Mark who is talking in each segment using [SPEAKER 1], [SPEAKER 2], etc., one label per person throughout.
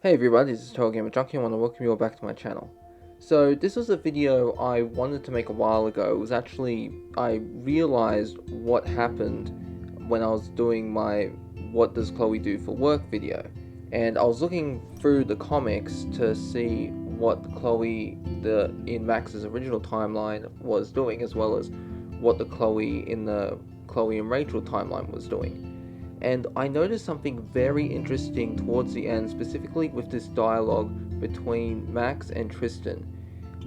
[SPEAKER 1] Hey everybody, this is TotalGamerJunkie. I want to welcome you all back to my channel. So this was a video I wanted to make a while ago. It was actually, I realized what happened when I was doing my What Does Chloe Do for Work video. And I was looking through the comics to see what Chloe in Max's original timeline was doing, as well as what the Chloe in the Chloe and Rachel timeline was doing. And I noticed something very interesting towards the end, specifically with this dialogue between Max and Tristan.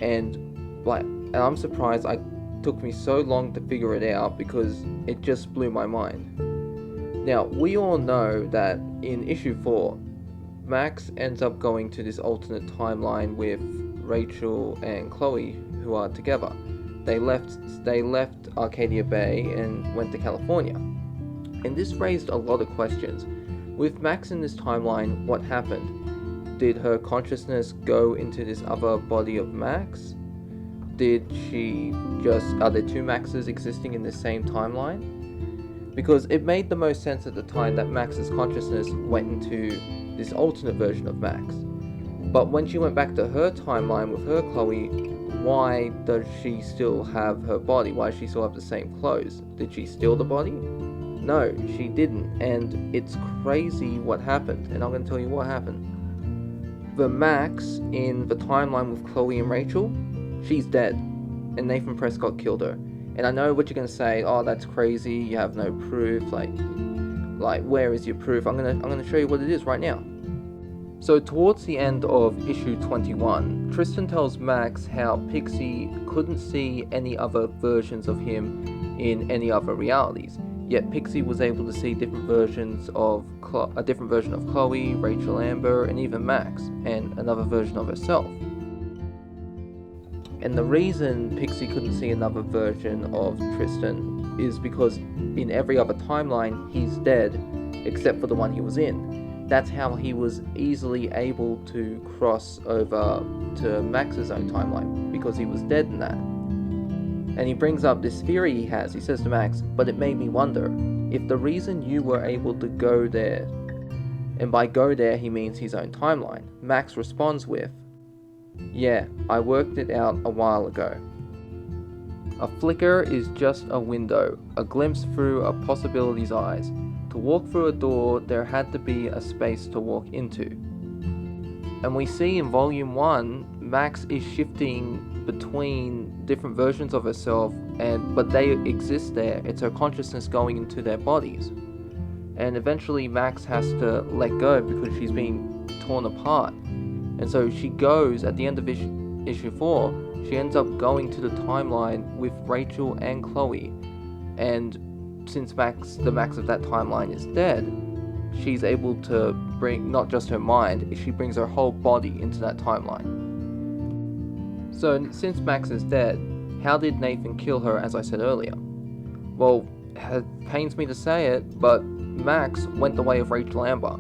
[SPEAKER 1] And I'm surprised it took me so long to figure it out, because it just blew my mind. Now, we all know that in issue 4, Max ends up going to this alternate timeline with Rachel and Chloe, who are together. They left Arcadia Bay and went to California. And this raised a lot of questions. With Max in this timeline, what happened? Did her consciousness go into this other body of Max? Are there two Maxes existing in the same timeline? Because it made the most sense at the time that Max's consciousness went into this alternate version of Max. But when she went back to her timeline with her Chloe, why does she still have her body? Why does she still have the same clothes? Did she steal the body? No, she didn't, and it's crazy what happened, and I'm going to tell you what happened. The Max in the timeline with Chloe and Rachel, she's dead, and Nathan Prescott killed her. And I know what you're going to say, oh, that's crazy, you have no proof, like where is your proof? I'm gonna show you what it is right now. So towards the end of issue 21, Tristan tells Max how Pixie couldn't see any other versions of him in any other realities. Yet Pixie was able to see different versions of a different version of Chloe, Rachel Amber, and even Max, and another version of herself. And the reason Pixie couldn't see another version of Tristan is because in every other timeline, he's dead, except for the one he was in. That's how he was easily able to cross over to Max's own timeline, because he was dead in that. And he brings up this theory he has. He says to Max, but it made me wonder, if the reason you were able to go there, and by go there he means his own timeline, Max responds with, yeah, I worked it out a while ago. A flicker is just a window, a glimpse through a possibility's eyes. To walk through a door, there had to be a space to walk into. And we see in volume 1, Max is shifting between different versions of herself, but they exist there. It's her consciousness going into their bodies. And eventually Max has to let go because she's being torn apart. And so she goes, at the end of issue 4, she ends up going to the timeline with Rachel and Chloe. And since the Max of that timeline is dead, she's able to bring not just her mind, she brings her whole body into that timeline. So since Max is dead, how did Nathan kill her, as I said earlier? Well, it pains me to say it, but Max went the way of Rachel Amber.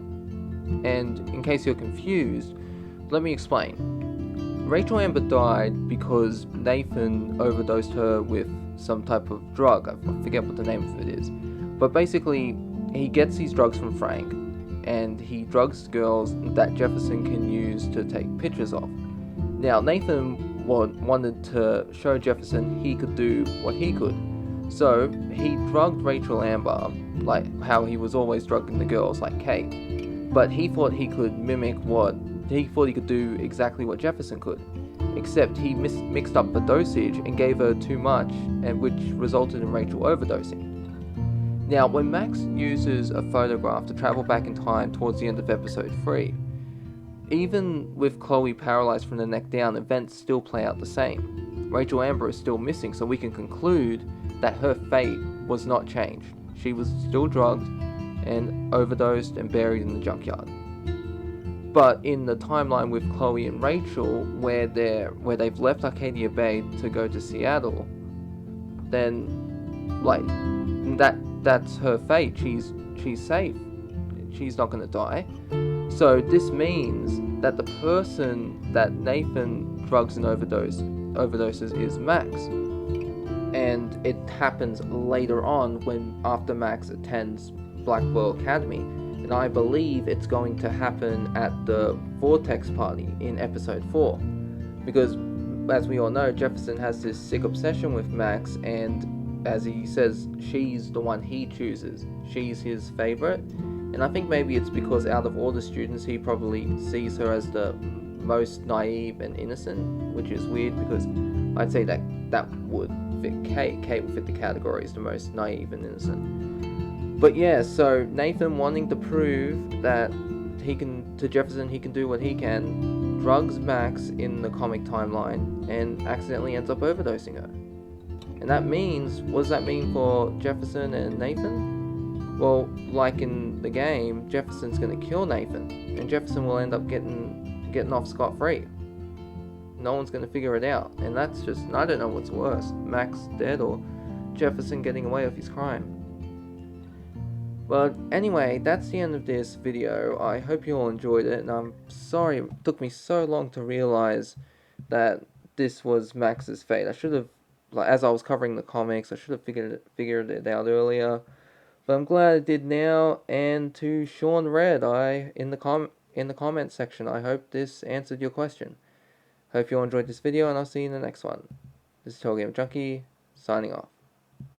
[SPEAKER 1] And in case you're confused, let me explain. Rachel Amber died because Nathan overdosed her with some type of drug. I forget what the name of it is. But basically, he gets these drugs from Frank, and he drugs girls that Jefferson can use to take pictures of. Now, Nathan wanted to show Jefferson he could do what he could. So, he drugged Rachel Amber, like how he was always drugging the girls, like Kate. But he thought he could do exactly what Jefferson could. Except he mixed up the dosage and gave her too much, and which resulted in Rachel overdosing. Now, when Max uses a photograph to travel back in time towards the end of episode 3, even with Chloe paralyzed from the neck down, events still play out the same. Rachel Amber is still missing, so we can conclude that her fate was not changed. She was still drugged and overdosed and buried in the junkyard. But in the timeline with Chloe and Rachel, where they've left Arcadia Bay to go to Seattle, then that's her fate. She's safe. She's not gonna die. So this means that the person that Nathan drugs and overdoses is Max. And it happens later on after Max attends Blackwell Academy. And I believe it's going to happen at the Vortex party in episode 4. Because, as we all know, Jefferson has this sick obsession with Max, and as he says, she's the one he chooses. She's his favorite. And I think maybe it's because out of all the students, he probably sees her as the most naive and innocent, which is weird because I'd say that would fit Kate. Kate would fit the category as the most naive and innocent. But yeah, so Nathan, wanting to prove that to Jefferson he can do what he can, drugs Max in the comic timeline and accidentally ends up overdosing her. And that means, what does that mean for Jefferson and Nathan? Well, like in the game, Jefferson's gonna kill Nathan, and Jefferson will end up getting off scot-free. No one's gonna figure it out, and that's just, I don't know what's worse, Max dead or Jefferson getting away with his crime. But anyway, that's the end of this video. I hope you all enjoyed it, and I'm sorry it took me so long to realize that this was Max's fate. I should have, like, as I was covering the comics, I should have figured it out earlier. But I'm glad I did now. And to Sean Red, in the comments section, I hope this answered your question. Hope you all enjoyed this video, and I'll see you in the next one. This is TotalGamerJunkie, signing off.